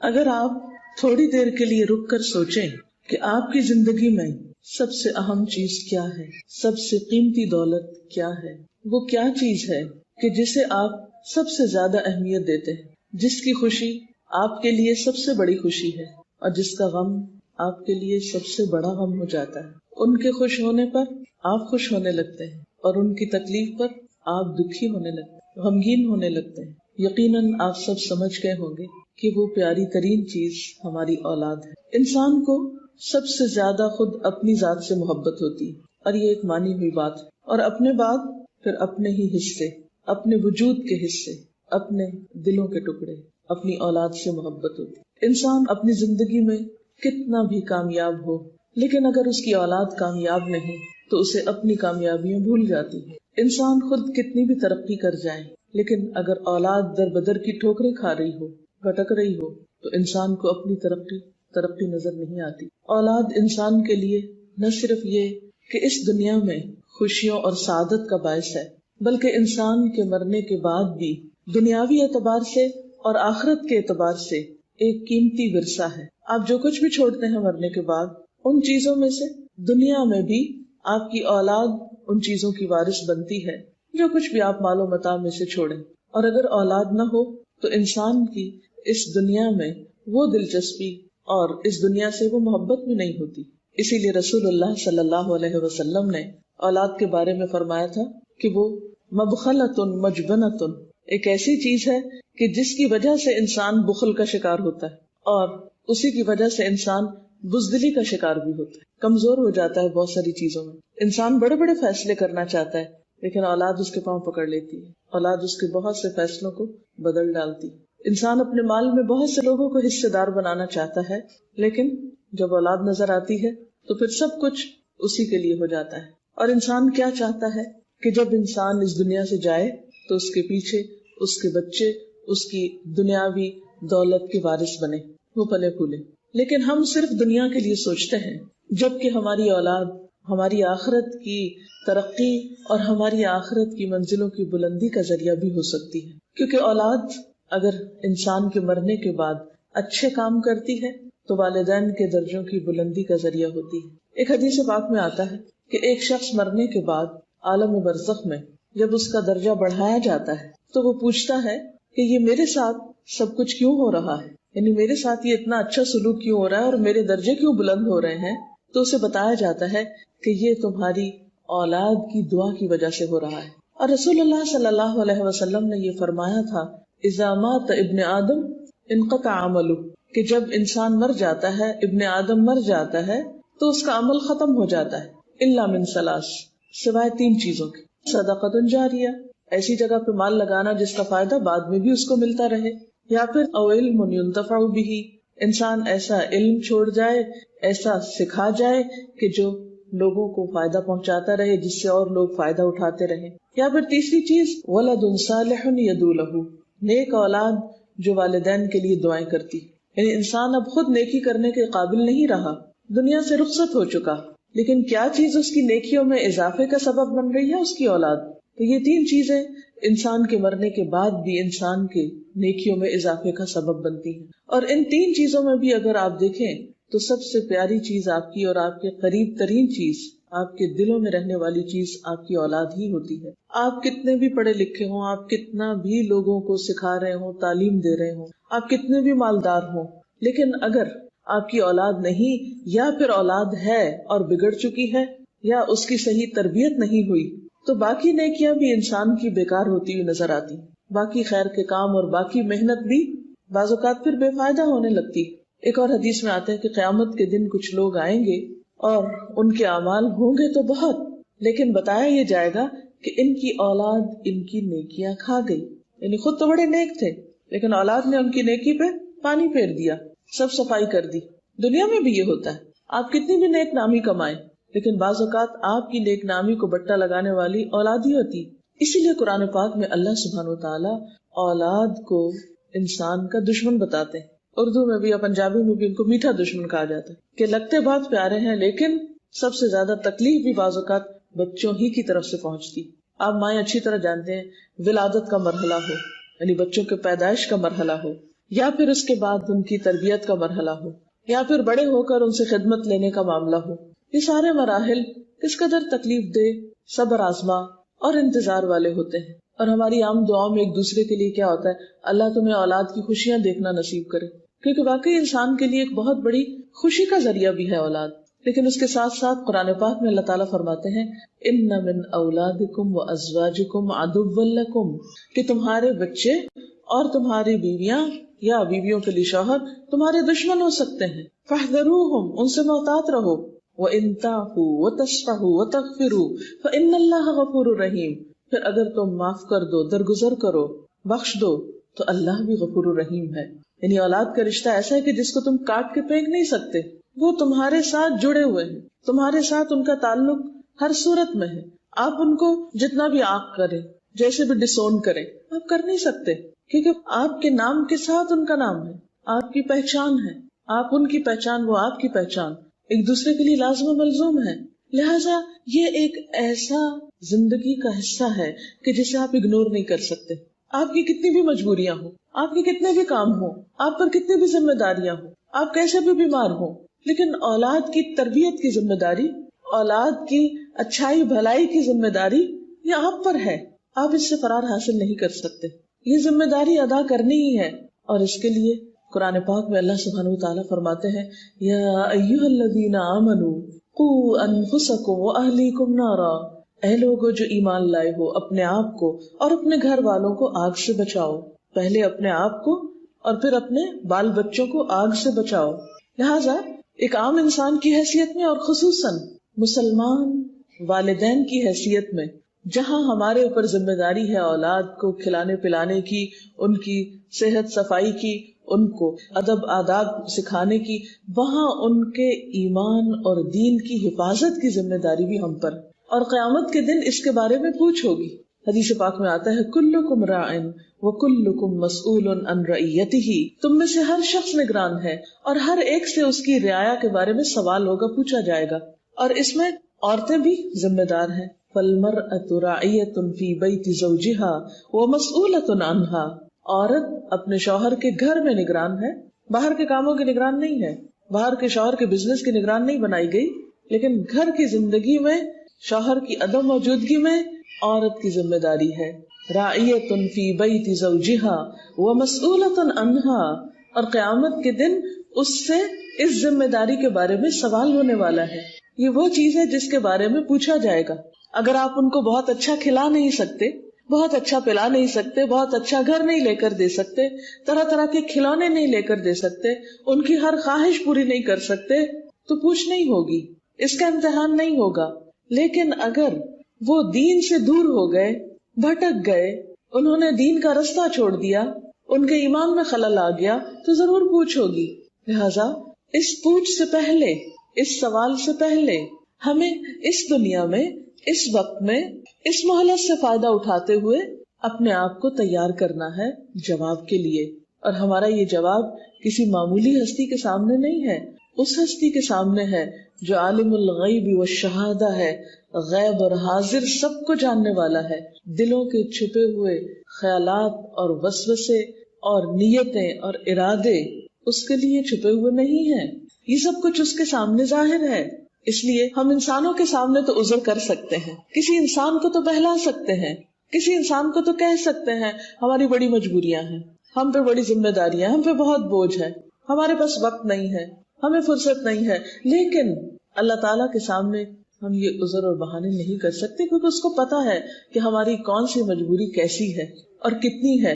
اگر آپ تھوڑی دیر کے لیے رک کر سوچیں کہ آپ کی زندگی میں سب سے اہم چیز کیا ہے، سب سے قیمتی دولت کیا ہے، وہ کیا چیز ہے کہ جسے آپ سب سے زیادہ اہمیت دیتے ہیں، جس کی خوشی آپ کے لیے سب سے بڑی خوشی ہے اور جس کا غم آپ کے لیے سب سے بڑا غم ہو جاتا ہے، ان کے خوش ہونے پر آپ خوش ہونے لگتے ہیں اور ان کی تکلیف پر آپ دکھی ہونے لگتے ہیں، غمگین ہونے لگتے ہیں۔ یقیناً آپ سب سمجھ گئے ہوں گے کہ وہ پیاری ترین چیز ہماری اولاد ہے۔ انسان کو سب سے زیادہ خود اپنی ذات سے محبت ہوتی ہے، اور یہ ایک مانی ہوئی بات ہے، اور اپنے بعد پھر اپنے ہی حصے، اپنے وجود کے حصے، اپنے دلوں کے ٹکڑے، اپنی اولاد سے محبت ہوتی ہے۔ انسان اپنی زندگی میں کتنا بھی کامیاب ہو، لیکن اگر اس کی اولاد کامیاب نہیں تو اسے اپنی کامیابیاں بھول جاتی ہے۔ انسان خود کتنی بھی ترقی کر جائے، لیکن اگر اولاد در بدر کی ٹھوکریں کھا رہی ہو، بھٹک رہی ہو، تو انسان کو اپنی ترقی نظر نہیں آتی۔ اولاد انسان کے لیے نہ صرف یہ کہ اس دنیا میں خوشیوں اور سعادت کا باعث ہے، بلکہ انسان کے مرنے کے بعد بھی دنیاوی اعتبار سے اور آخرت کے اعتبار سے ایک قیمتی ورثہ ہے۔ آپ جو کچھ بھی چھوڑتے ہیں مرنے کے بعد، ان چیزوں میں سے دنیا میں بھی آپ کی اولاد ان چیزوں کی وارث بنتی ہے، جو کچھ بھی آپ مال و متاع میں سے چھوڑیں۔ اور اگر اولاد نہ ہو تو انسان کی اس دنیا میں وہ دلچسپی اور اس دنیا سے وہ محبت بھی نہیں ہوتی۔ اسی لیے رسول اللہ صلی اللہ علیہ وسلم نے اولاد کے بارے میں فرمایا تھا کہ وہ مبخلۃ مجبنۃ، ایک ایسی چیز ہے کہ جس کی وجہ سے انسان بخل کا شکار ہوتا ہے، اور اسی کی وجہ سے انسان بزدلی کا شکار بھی ہوتا ہے، کمزور ہو جاتا ہے بہت ساری چیزوں میں۔ انسان بڑے بڑے فیصلے کرنا چاہتا ہے، لیکن اولاد اس کے پاؤں پکڑ لیتی ہے، اولاد اس کے بہت سے فیصلوں کو بدل ڈالتی ہے۔ انسان اپنے مال میں بہت سے لوگوں کو حصے دار بنانا چاہتا ہے، لیکن جب اولاد نظر آتی ہے تو پھر سب کچھ اسی کے لیے ہو جاتا ہے۔ اور انسان کیا چاہتا ہے کہ جب انسان اس دنیا سے جائے تو اس کے پیچھے اس کے بچے اس کی دنیاوی دولت کے وارث بنے، وہ پلے پھولے۔ لیکن ہم صرف دنیا کے لیے سوچتے ہیں، جبکہ ہماری اولاد ہماری آخرت کی ترقی اور ہماری آخرت کی منزلوں کی بلندی کا ذریعہ بھی ہو سکتی ہے، کیونکہ اولاد اگر انسان کے مرنے کے بعد اچھے کام کرتی ہے تو والدین کے درجوں کی بلندی کا ذریعہ ہوتی ہے۔ ایک حدیث پاک میں آتا ہے کہ ایک شخص مرنے کے بعد عالم برزخ میں جب اس کا درجہ بڑھایا جاتا ہے تو وہ پوچھتا ہے کہ یہ میرے ساتھ سب کچھ کیوں ہو رہا ہے، یعنی میرے ساتھ یہ اتنا اچھا سلوک کیوں ہو رہا ہے اور میرے درجے کیوں بلند ہو رہے ہیں؟ تو اسے بتایا جاتا ہے کہ یہ تمہاری اولاد کی دعا کی وجہ سے ہو رہا ہے۔ اور رسول اللہ صلی اللہ علیہ وسلم نے یہ فرمایا تھا، اذا مات ابن آدم انقطع عملہ، کہ جب انسان مر جاتا ہے، ابن آدم مر جاتا ہے تو اس کا عمل ختم ہو جاتا ہے، الا من ثلاث، سوائے تین چیزوں کے، صدقۃ جاریہ، ایسی جگہ پہ مال لگانا جس کا فائدہ بعد میں بھی اس کو ملتا رہے، یا پھر او علم ينتفع به، انسان ایسا علم چھوڑ جائے، ایسا سکھا جائے کہ جو لوگوں کو فائدہ پہنچاتا رہے، جس سے اور لوگ فائدہ اٹھاتے رہیں، یا پھر تیسری چیز ولد صالح يدعو له، نیک اولاد جو والدین کے لیے دعائیں کرتی۔ یعنی انسان اب خود نیکی کرنے کے قابل نہیں رہا، دنیا سے رخصت ہو چکا، لیکن کیا چیز اس کی نیکیوں میں اضافے کا سبب بن رہی ہے؟ اس کی اولاد۔ تو یہ تین چیزیں انسان کے مرنے کے بعد بھی انسان کے نیکیوں میں اضافے کا سبب بنتی ہیں، اور ان تین چیزوں میں بھی اگر آپ دیکھیں تو سب سے پیاری چیز آپ کی اور آپ کے قریب ترین چیز، آپ کے دلوں میں رہنے والی چیز آپ کی اولاد ہی ہوتی ہے۔ آپ کتنے بھی پڑھے لکھے ہوں، آپ کتنا بھی لوگوں کو سکھا رہے ہوں، تعلیم دے رہے ہوں، آپ کتنے بھی مالدار ہوں، لیکن اگر آپ کی اولاد نہیں، یا پھر اولاد ہے اور بگڑ چکی ہے، یا اس کی صحیح تربیت نہیں ہوئی، تو باقی نیکیاں بھی انسان کی بیکار ہوتی ہوئی نظر آتی، باقی خیر کے کام اور باقی محنت بھی بعض اوقات پھر بے فائدہ ہونے لگتی۔ ایک اور حدیث میں آتا ہے کہ قیامت کے دن کچھ لوگ آئیں گے اور ان کے اعمال ہوں گے تو بہت، لیکن بتایا یہ جائے گا کہ ان کی اولاد ان کی نیکیاں کھا گئی، یعنی خود تو بڑے نیک تھے لیکن اولاد نے ان کی نیکی پہ پانی پھیر دیا، سب صفائی کر دی۔ دنیا میں بھی یہ ہوتا ہے، آپ کتنی بھی نیک نامی کمائیں لیکن بعض اوقات آپ کی نیک نامی کو بٹا لگانے والی اولاد ہی ہوتی۔ اسی لیے قرآن پاک میں اللہ سبحانہ وتعالی اولاد کو انسان کا دشمن بتاتے ہیں، اردو میں بھی یا پنجابی میں بھی ان کو میٹھا دشمن کہا جاتا ہے، کہ لگتے بہت پیارے ہیں لیکن سب سے زیادہ تکلیف بھی بعض اوقات بچوں ہی کی طرف سے پہنچتی۔ آپ مائیں اچھی طرح جانتے ہیں، ولادت کا مرحلہ ہو، یعنی بچوں کے پیدائش کا مرحلہ ہو، یا پھر اس کے بعد ان کی تربیت کا مرحلہ ہو، یا پھر بڑے ہو کر ان سے خدمت لینے کا معاملہ ہو. یہ سارے مراحل کس قدر تکلیف دہ، صبر آزما اور انتظار والے ہوتے ہیں. اور ہماری عام دعاؤں میں ایک دوسرے کے لیے کیا ہوتا ہے؟ اللہ تمہیں اولاد کی خوشیاں دیکھنا نصیب کرے، کیونکہ واقعی انسان کے لیے ایک بہت بڑی خوشی کا ذریعہ بھی ہے اولاد. لیکن اس کے ساتھ ساتھ قرآن پاک میں اللہ تعالیٰ فرماتے ہیں ان من اولادکم وازواجکم عدو لکم، کہ تمہارے بچے اور تمہاری بیویاں یا بیویوں کے لیے شوہر تمہارے دشمن ہو سکتے ہیں. فاحذروہم، ان سے محتاط رہو. وان تعفوا وتصفحوا وتغفروا فان اللہ غفور رحیم، پھر اگر تم معاف کر دو، درگزر کرو، بخش دو تو اللہ بھی غفور الرحیم ہے. یعنی اولاد کا رشتہ ایسا ہے کہ جس کو تم کاٹ کے پھینک نہیں سکتے، وہ تمہارے ساتھ جڑے ہوئے ہیں، تمہارے ساتھ ان کا تعلق ہر صورت میں ہے. آپ ان کو جتنا بھی عاق کریں، جیسے بھی ڈسون کریں، آپ کر نہیں سکتے، کیونکہ آپ کے نام کے ساتھ ان کا نام ہے، آپ کی پہچان ہے، آپ ان کی پہچان، وہ آپ کی پہچان، ایک دوسرے کے لیے لازم و ملزوم ہے. لہٰذا یہ ایک ایسا زندگی کا حصہ ہے کہ جسے آپ اگنور نہیں کر سکتے. آپ کی کتنی بھی مجبوریاں ہوں، آپ کے کتنے بھی کام ہوں، آپ پر کتنی بھی ذمہ داریاں ہوں، آپ کیسے بھی بیمار ہوں، لیکن اولاد کی تربیت کی ذمہ داری، اولاد کی اچھائی بھلائی کی ذمہ داری یہ آپ پر ہے. آپ اس سے فرار حاصل نہیں کر سکتے، یہ ذمہ داری ادا کرنی ہی ہے. اور اس کے لیے قرآن پاک میں اللہ سبحانہ وتعالیٰ فرماتے ہیں یا ایھا الذین آمنوا قوا انفسکم واہلیکم نارا، اے لوگو جو ایمان لائے ہو، اپنے آپ کو اور اپنے گھر والوں کو آگ سے بچاؤ. پہلے اپنے آپ کو اور پھر اپنے بال بچوں کو آگ سے بچاؤ. لہٰذا ایک عام انسان کی حیثیت میں اور خصوصاً مسلمان والدین کی حیثیت میں جہاں ہمارے اوپر ذمہ داری ہے اولاد کو کھلانے پلانے کی، ان کی صحت صفائی کی، ان کو ادب آداب سکھانے کی، وہاں ان کے ایمان اور دین کی حفاظت کی ذمہ داری بھی ہم پر. اور قیامت کے دن اس کے بارے میں پوچھ ہوگی. حدیث پاک میں آتا ہے کلکم راعٍ وکلکم مسئول عن رعیتہ، تم میں سے ہر شخص نگران ہے اور ہر ایک سے اس کی رعایا کے بارے میں سوال ہوگا، پوچھا جائے گا. اور اس میں عورتیں بھی ذمہ دار ہیں. فالمرأة راعیۃ فی بیت زوجہا ومسئولۃ عنہا، عورت اپنے شوہر کے گھر میں نگران ہے، باہر کے کاموں کی نگران نہیں ہے، باہر کے شوہر کے بزنس کی نگران نہیں بنائی گئی، لیکن گھر کی زندگی میں شوہر کی عدم موجودگی میں عورت کی ذمہ داری ہے. راعیۃ فی بیت زوجہا ومسئولۃ عنہا، اور قیامت کے دن اس سے اس ذمہ داری کے بارے میں سوال ہونے والا ہے. یہ وہ چیز ہے جس کے بارے میں پوچھا جائے گا. اگر آپ ان کو بہت اچھا کھلا نہیں سکتے، بہت اچھا پلا نہیں سکتے، بہت اچھا گھر نہیں لے کر دے سکتے، طرح طرح کے کھلونے نہیں لے کر دے سکتے، ان کی ہر خواہش پوری نہیں کر سکتے، تو پوچھ نہیں ہوگی، اس کا امتحان نہیں ہوگا. لیکن اگر وہ دین سے دور ہو گئے، بھٹک گئے، انہوں نے دین کا رستہ چھوڑ دیا، ان کے ایمان میں خلل آ گیا، تو ضرور پوچھ ہوگی. لہذا اس پوچھ سے پہلے، اس سوال سے پہلے ہمیں اس دنیا میں، اس وقت میں، اس مہلت سے فائدہ اٹھاتے ہوئے اپنے آپ کو تیار کرنا ہے جواب کے لیے. اور ہمارا یہ جواب کسی معمولی ہستی کے سامنے نہیں ہے، اس ہستی کے سامنے ہے جو عالم الغیب والشہادہ ہے، غیب اور حاضر سب کو جاننے والا ہے. دلوں کے چھپے ہوئے خیالات اور وسوسے اور نیتیں اور ارادے اس کے لیے چھپے ہوئے نہیں ہیں، یہ سب کچھ اس کے سامنے ظاہر ہے. اس لیے ہم انسانوں کے سامنے تو عذر کر سکتے ہیں، کسی انسان کو تو بہلا سکتے ہیں، کسی انسان کو تو کہہ سکتے ہیں ہماری بڑی مجبوریاں ہیں، ہم پہ بڑی ذمہ داریاں، ہم پہ بہت بوجھ ہے، ہمارے پاس وقت نہیں ہے، ہمیں فرصت نہیں ہے. لیکن اللہ تعالیٰ کے سامنے ہم یہ عذر اور بہانے نہیں کر سکتے، کیونکہ اس کو پتا ہے کہ ہماری کون سی مجبوری کیسی ہے اور کتنی ہے.